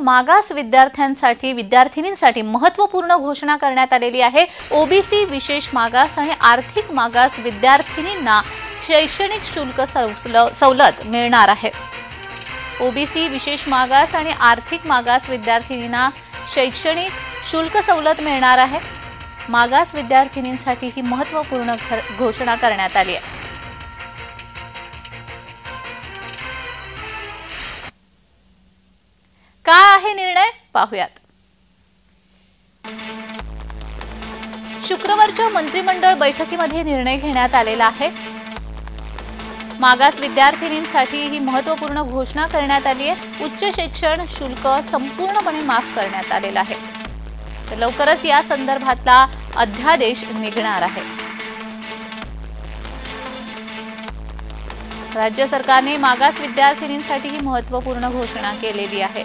मागास विद्यार्थिनींसाठी महत्त्वपूर्ण घोषणा करण्यात आलेली आहे। ओबीसी विशेष मागास आणि आर्थिक मागास विद्यार्थिनींना शैक्षणिक शुल्क सवलत मिळणार आहे। ओबीसी विशेष मागास आणि आर्थिक मागास विद्यार्थिनींना शैक्षणिक शुल्क सवलत मिळणार आहे। मागास विद्यार्थिनींसाठी ही महत्त्वपूर्ण घोषणा करण्यात आली आहे। काय आहे निर्णय पाहूयात। शुक्रवारच्या मंत्रिमंडळ बैठकीमध्ये निर्णय घेण्यात आलेला आहे। मागास विद्यार्थिनींसाठी ही महत्त्वपूर्ण घोषणा करण्यात आली आहे। उच्च शिक्षण शुल्क संपूर्णपणे माफ करण्यात आलेला आहे। तर लवकरच या संदर्भातला अध्यादेश निघणार आहे। राज्य सरकारने मागास विद्यार्थिनींसाठी ही महत्त्वपूर्ण घोषणा केलेली आहे।